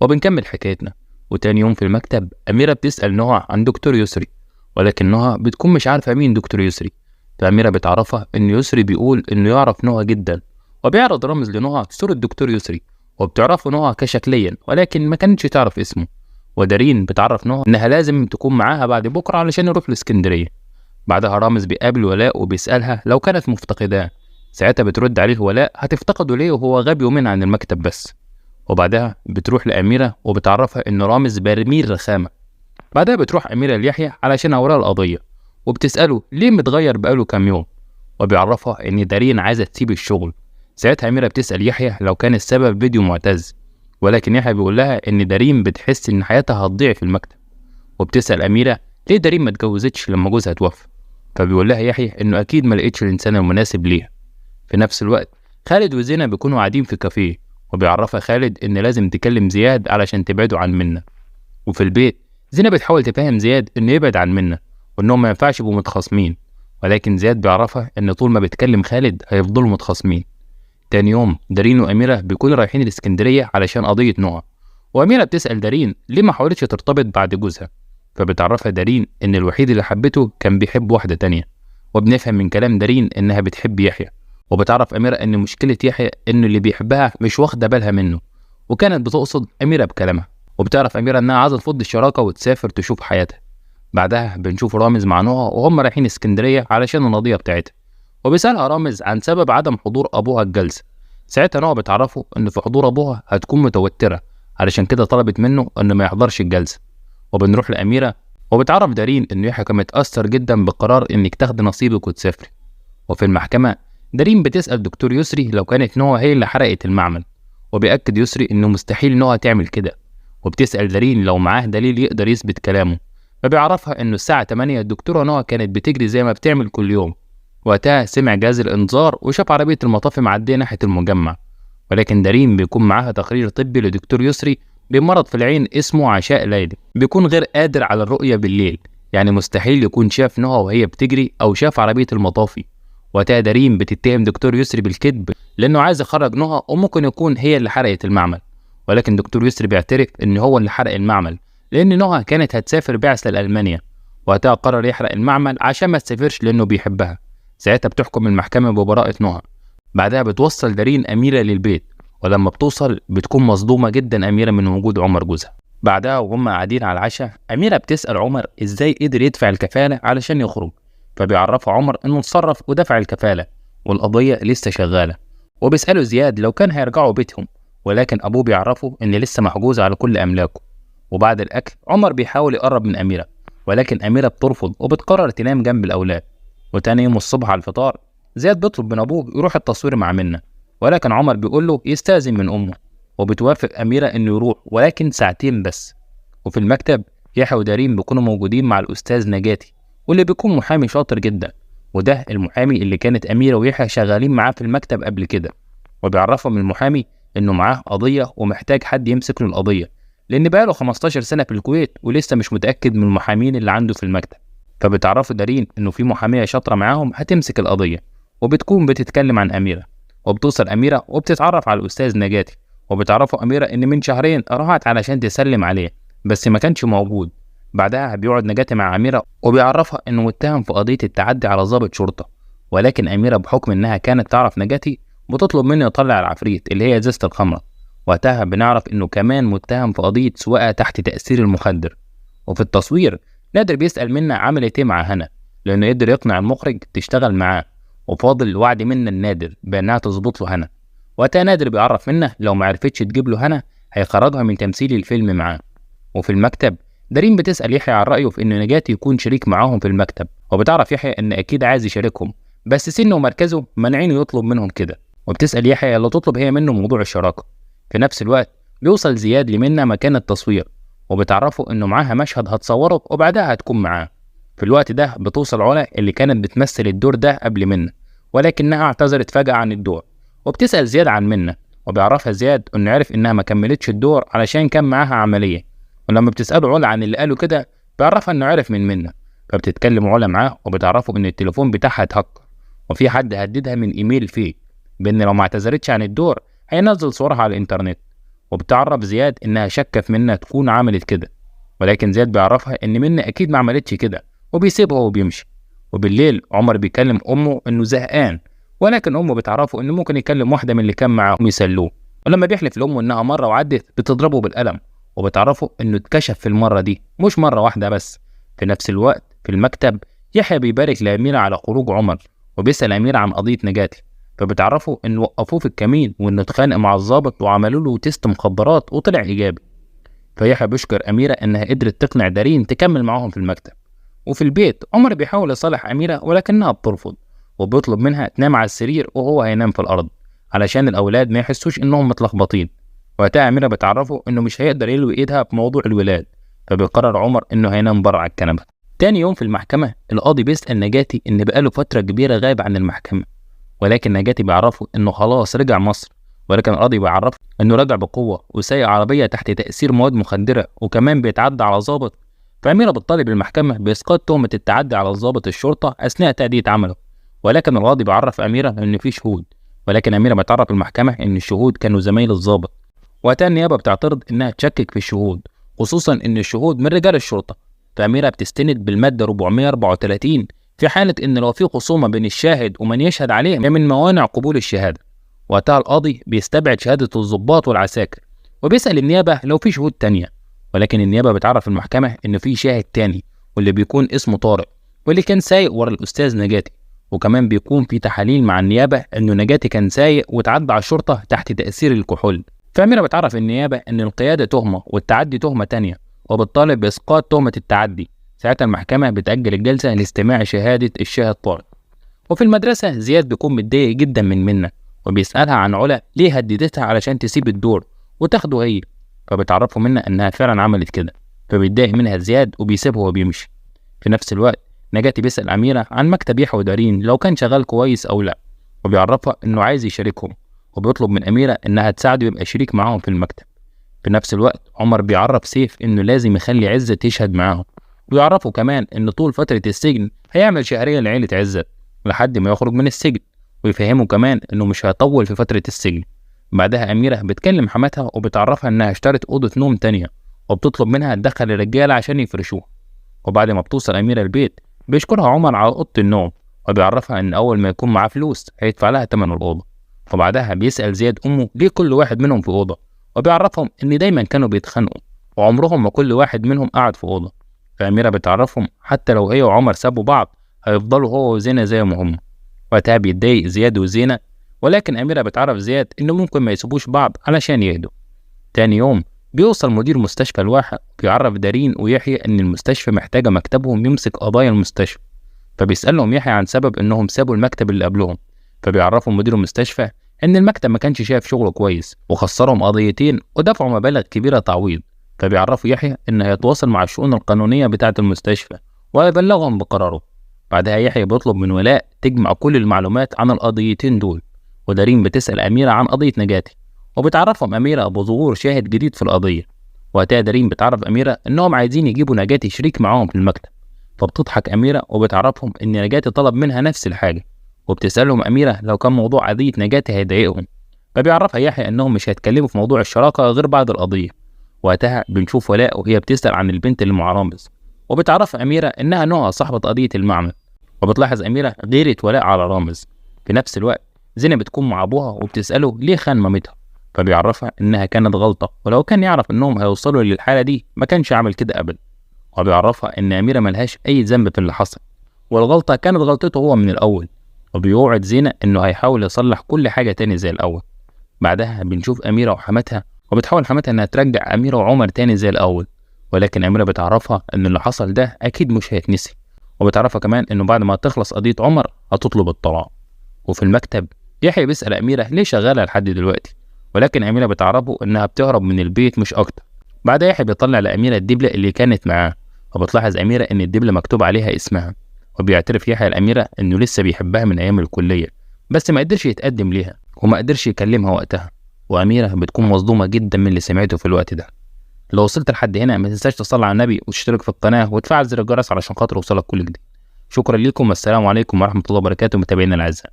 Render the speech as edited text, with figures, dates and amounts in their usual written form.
وبنكمل حكايتنا. وتاني يوم في المكتب أميرة بتسأل نهى عن دكتور يسري، ولكن نهى بتكون مش عارفة مين دكتور يسري. فأميرة بتعرفها إن يسري بيقول إنه يعرف نهى جدا، وبيعرض رمز لنهى صورة دكتور يسري، وبتعرفه نهى كشكليا ولكن ما كانتش تعرف اسمه. ودارين بتعرف نهى إنها لازم تكون معاها بعد بكرة علشان يروح الإسكندرية. بعدها رامز بيقابل ولاء وبيسألها لو كانت مفتقداه. ساعتها بترد عليه ولاء هتفتقده ليه وهو غاب يومين عن المكتب بس. وبعدها بتروح لأميرة وبتعرفها إن رامز برميل رخامة. بعدها بتروح أميرة ليحيى علشان أوراق القضية، وبتسأله ليه متغير بقاله كام يوم، وبيعرفها إن دارين عايزة تسيب الشغل. ساعتها أميرة بتسأل يحيى لو كان السبب فيديو معتز، ولكن يحيى بيقول لها إن دارين بتحس إن حياتها هتضيع في المكتب. وبتسأل أميرة ليه دارين ما اتجوزتش لما جوزها توفى، فبيقول لها يحيى إنه أكيد ما لقيتش الإنسان المناسب ليها. في نفس الوقت خالد وزينة بيكونوا قاعدين في كافيه، وبيعرفها خالد إن لازم تكلم زياد علشان تبعده عن منة. وفي البيت زينة بتحاول تفهم زياد إنه يبعد عن منة وإنهم ما ينفعش يبقوا متخاصمين، ولكن زياد بيعرفها إن طول ما بتكلم خالد هيفضلوا متخاصمين. تاني يوم دارين وأميرة بيكونوا رايحين الإسكندرية علشان قضية نهى، وأميرة بتسأل دارين ليه ما حاولتش ترتبط بعد جوزها، فبتعرفها دارين إن الوحيد اللي حبته كان بيحب واحدة تانية. وبنفهم من كلام دارين إنها بتحب يحيى. وبتعرف أميرة إن مشكلة يحيى إنه اللي بيحبها مش واخدة بالها منه، وكانت بتقصد أميرة بكلامها. وبتعرف أميرة إنها عايزة تفض الشراكة وتسافر تشوف حياتها. بعدها بنشوف رامز مع نهى وهم رايحين اسكندرية علشان القضية بتاعتها، وبيسألها رامز عن سبب عدم حضور أبوها الجلسة. ساعتها نهى بتعرفه إن في حضور أبوها هتكون متوترة، علشان كده طلبت منه إنه ما يحضرش الجلسة. وبنروح لأميرة وبتعرف دارين إنه يحيى كان متأثر جدا بقرار إنك تاخدي نصيبك وتسافري. وفي المحكمة دارين بتسأل دكتور يسري لو كانت نهى هي اللي حرقت المعمل، وبيأكد يسري إنه مستحيل نهى تعمل كده. وبتسأل دارين لو معاه دليل يقدر يثبت كلامه، فبيعرفها إنه الساعة 8 الدكتورة نهى كانت بتجري زي ما بتعمل كل يوم. وقتها سمع جهاز الإنذار وشاف عربية المطافي معدية ناحية المجمع، ولكن دارين بيكون معاها تقرير طبي لدكتور يسري بمرض في العين اسمه عشاء ليلي، بيكون غير قادر على الرؤية بالليل، يعني مستحيل يكون شاف نهى وهي بتجري أو شاف عربية المطافي. وقتها دارين بتتهم دكتور يسري بالكذب لأنه عايز يخرج نهى وممكن يكون هي اللي حرقت المعمل، ولكن دكتور يسري بيعترف إن هو اللي حرق المعمل لأن نهى كانت هتسافر بعثة لألمانيا. وقتها قرر يحرق المعمل عشان ما تسافرش لأنه بيحبها. ساعتها بتحكم المحكمة ببراءة نهى. بعدها بتوصل دارين أميرة للبيت، ولما بتوصل بتكون مصدومة جدا أميرة من وجود عمر جوزها. بعدها وهم قاعدين على العشاء أميرة بتسأل عمر إزاي قدر يدفع الكفالة علشان يخرج، فبيعرفها عمر إنه اتصرف ودفع الكفالة والقضية لسه شغالة. وبيسألوا زياد لو كان هيرجعوا بيتهم، ولكن أبوه بيعرفه إن لسه محجوز على كل أملاكه. وبعد الأكل عمر بيحاول يقرب من أميرة، ولكن أميرة بترفض وبتقرر تنام جنب الأولاد. وتاني يوم الصبح على الفطار زياد بيطلب من أبوه يروح التصوير مع منة، ولكن عمر بيقول له يستأذن من أمه. وبتوافق أميرة إنه يروح ولكن ساعتين بس. وفي المكتب يحيى ودارين بيكونوا موجودين مع الأستاذ نجاتي، واللي بيكون محامي شاطر جدا، وده المحامي اللي كانت أميرة ويحيى شغالين معاه في المكتب قبل كده. وبيعرفهم المحامي إنه معاه قضية ومحتاج حد يمسك له القضية، لأن بقاله 15 سنة في الكويت ولسه مش متأكد من المحامين اللي عنده في المكتب. فبتعرفوا دارين إنه في محامية شاطرة معاهم هتمسك القضية، وبتكون بتتكلم عن أميرة. وبتوصل أميرة وبتتعرف على الأستاذ نجاتي، وبتعرفوا أميرة إن من شهرين راحت علشان تسلم عليه بس ما كانش موجود. بعدها بيقعد نجاتي مع أميرة وبيعرفها إنه متهم في قضية التعدي على ضابط شرطة، ولكن أميرة بحكم إنها كانت تعرف نجاتي بتطلب منه يطلع العفريت اللي هي ازازة الخمرة. وقتها بنعرف إنه كمان متهم في قضية سواقة تحت تأثير المخدر. وفي التصوير نادر بيسأل منة عملت إيه مع هنا، لأنه يقدر يقنع المخرج تشتغل معاه، وفاضل الوعد منة النادر بأنها تظبط له هنا. وقتها نادر بيعرف منة لو معرفتش تجيب له هنا هيخرجها من تمثيل الفيلم معاه. وفي المكتب دارين بتسأل يحيى عن رأيه في إن نجاتي يكون شريك معاهم في المكتب، وبتعرف يحيى إن أكيد عايز يشاركهم بس سنه ومركزه مانعينه يطلب منهم كده. وبتسأل يحيى لو تطلب هي منه موضوع الشراكة. في نفس الوقت بيوصل زياد لمنة مكان التصوير، وبتعرفه إنه معاها مشهد هتصوره وبعدها هتكون معاه. في الوقت ده بتوصل علا اللي كانت بتمثل الدور ده قبل منة، ولكنها اعتذرت فجأة عن الدور. وبتسأل زياد عن منة، وبيعرفها زياد إنه عرف إنها ما كملتش الدور علشان كان معاها عملية. ولما بتسأله علا عن اللي قاله كده بيعرفها إنه عرف من منة، فبتتكلم علا معاه وبتعرفه إن التليفون بتاعها اتهكر، وفي حد هددها من إيميل فيك بإن لو ما اعتذرتش عن الدور هينزل صورها على الإنترنت. وبتعرف زياد انها شاكه في منى تكون عملت كده، ولكن زياد بيعرفها ان منى اكيد ما عملتش كده وبيسيبها وبيمشي. وبالليل عمر بيكلم امه انه زهقان، ولكن امه بتعرفه انه ممكن يكلم واحده من اللي كان معاهم يسلوه. ولما بيحلف لامه انها مره وعدت بتضربه بالقلم، وبتعرفه انه اتكشف في المره دي مش مره واحده بس. في نفس الوقت في المكتب يحيى بيبارك لأميرة على خروج عمر، وبيسأل أميرة عن قضية نجاتي، فبتعرفه إنه وقفوه في الكمين وإنه اتخانق مع الضابط وعملوا له تيست مخدرات وطلع إيجابي. فيحيى بيشكر أميرة إنها قدرت تقنع دارين تكمل معاهم في المكتب. وفي البيت عمر بيحاول يصالح أميرة ولكنها بترفض، وبيطلب منها تنام على السرير وهو هينام في الأرض علشان الأولاد ما يحسوش إنهم متلخبطين. وقتها أميرة بتعرفه إنه مش هيقدر يلوي إيدها بموضوع الولاد، فبيقرر عمر إنه هينام بره على الكنبة. تاني يوم في المحكمة القاضي بيسأل نجاتي إن بقاله فترة كبيرة غايب عن المحكمة، ولكن نجاتي بيعرفه إنه خلاص رجع مصر. ولكن القاضي بيعرفه إنه رجع بقوة وسايق عربية تحت تأثير مواد مخدرة وكمان بيتعدى على ضابط. فأميرة بتطالب المحكمة بإسقاط تهمة التعدي على ضابط الشرطة أثناء تأدية عمله، ولكن القاضي بيعرف أميرة إن في شهود. ولكن أميرة بتعرف المحكمة إن الشهود كانوا زمايل الضابط. وقتها النيابة بتعترض إنها تشكك في الشهود، خصوصا إن الشهود من رجال الشرطة. فأميرة بتستند بالمادة 434 في حالة إن لو في خصومة بين الشاهد ومن يشهد عليه من موانع قبول الشهادة. وقتها القاضي بيستبعد شهادة الضباط والعساكر وبيسأل النيابة لو في شهود تانية، ولكن النيابة بتعرف المحكمة إن في شاهد تاني واللي بيكون اسمه طارق، واللي كان سايق ورا الأستاذ نجاتي. وكمان بيكون في تحاليل مع النيابة إنه نجاتي كان سايق وتعدى على الشرطة تحت تأثير الكحول. فأميرة بتعرف النيابة إن القيادة تهمة والتعدي تهمة تانية، وبتطالب بإسقاط تهمة التعدي. ساعتها المحكمة بتأجل الجلسة لاستماع شهادة الشاهد طارق. وفي المدرسة زياد بيكون متضايق جدا من منى، وبيسألها عن علا ليه هددتها علشان تسيب الدور وتاخده هي، فبتعرفه منى إنها فعلا عملت كده، فبيتضايق منها زياد وبيسيبه وبيمشي. في نفس الوقت نجاتي بيسأل أميرة عن مكتب يحيى ودارين لو كان شغال كويس أو لأ، وبيعرفها إنه عايز يشاركهم، وبيطلب من أميرة إنها تساعده يبقى شريك معاهم في المكتب. في نفس الوقت عمر بيعرف سيف إنه لازم يخلي عزت يشهد معاهم، ويعرفه كمان إن طول فترة السجن هيعمل شهرية لعيلة عزت لحد ما يخرج من السجن، ويفهمه كمان إنه مش هيطول في فترة السجن. بعدها أميرة بتكلم حماتها وبتعرفها إنها اشترت أوضة نوم تانية، وبتطلب منها تدخل الرجالة عشان يفرشوها. وبعد ما بتوصل أميرة البيت بيشكرها عمر على أوضة النوم، وبيعرفها إن أول ما يكون معاه فلوس هيدفع لها تمن الأوضة. وبعدها بيسأل زياد أمه ليه كل واحد منهم في أوضة، وبيعرفهم إن دايما كانوا بيتخانقوا وعمرهم ما كل واحد منهم قعد في أوضة. فأميرة بتعرفهم حتى لو هي وعمر سابوا بعض هيفضلوا هو وزينة زي ما هم. وقتها بيتضايق زياد وزينة، ولكن أميرة بتعرف زياد إنه ممكن ما يسيبوش بعض علشان يهدوا. تاني يوم بيوصل مدير مستشفى الواحة بيعرف دارين ويحيى إن المستشفى محتاجة مكتبهم يمسك قضايا المستشفى، فبيسألهم يحيى عن سبب إنهم سابوا المكتب اللي قبلهم. فبيعرفوا مدير المستشفى إن المكتب ما كانش شايف شغله كويس وخسرهم قضيتين ودفعوا مبالغ كبيرة تعويض. فبيعرفوا يحيى إنه هيتواصل مع الشؤون القانونية بتاعة المستشفى ويبلغهم بقراره. بعدها يحيى بيطلب من ولاء تجمع كل المعلومات عن القضيتين دول، ودارين بتسأل أميرة عن قضية نجاتي، وبتعرفهم أميرة بظهور شاهد جديد في القضية. وقتها دارين بتعرف أميرة إنهم عايزين يجيبوا نجاتي شريك معاهم في المكتب، فبتضحك أميرة وبتعرفهم إن نجاتي طلب منها نفس الحاجة، وبتسألهم أميرة لو كان موضوع قضية نجاتي هيضايقهم. فبيعرفها يحيى إنهم مش هيتكلموا في موضوع الشراكة غير بعد القضية. وقتها بنشوف ولاء وهي بتسأل عن البنت اللي مع رامز، وبتعرف أميرة إنها نوع صاحبة قضية المعمل، وبتلاحظ أميرة غيرة ولاء على رامز. في نفس الوقت زينة بتكون مع أبوها وبتسأله ليه خان مامتها، فبيعرفها إنها كانت غلطة ولو كان يعرف إنهم هيوصلوا للحالة دي ما كانش عمل كده أبدا. وبيعرفها إن أميرة ملهاش أي ذنب في اللي حصل، والغلطة كانت غلطته هو من الأول. وبيوعد زينة إنه هيحاول يصلح كل حاجة تاني زي الأول. بعدها بنشوف أميرة وحماتها، وبتحاول حماتها إنها ترجع أميرة وعمر تاني زي الأول، ولكن أميرة بتعرفها إن اللي حصل ده أكيد مش هيتنسي. وبتعرفها كمان إنه بعد ما تخلص قضية عمر هتطلب الطلاق. وفي المكتب يحيى بيسأل أميرة ليه شغالة لحد دلوقتي، ولكن أميرة بتعرفه إنها بتهرب من البيت مش أكتر. بعدها يحيى بيطلع لأميرة الدبلة اللي كانت معاه، وبتلاحظ أميرة إن الدبلة مكتوب عليها اسمها. وبيعترف يحيى لأميرة إنه لسه بيحبها من أيام الكلية، بس ما قدرش يتقدم ليها وما قدرش يكلمها وقتها. وأميرة بتكون مصدومة جدا من اللي سمعته في الوقت ده. لو وصلت لحد هنا ما تنساش تصلي على النبي وتشترك في القناة وتفعل زر الجرس علشان خاطر يوصلك كل جديد. شكرا لكم والسلام عليكم ورحمة الله وبركاته متابعينا الأعزاء.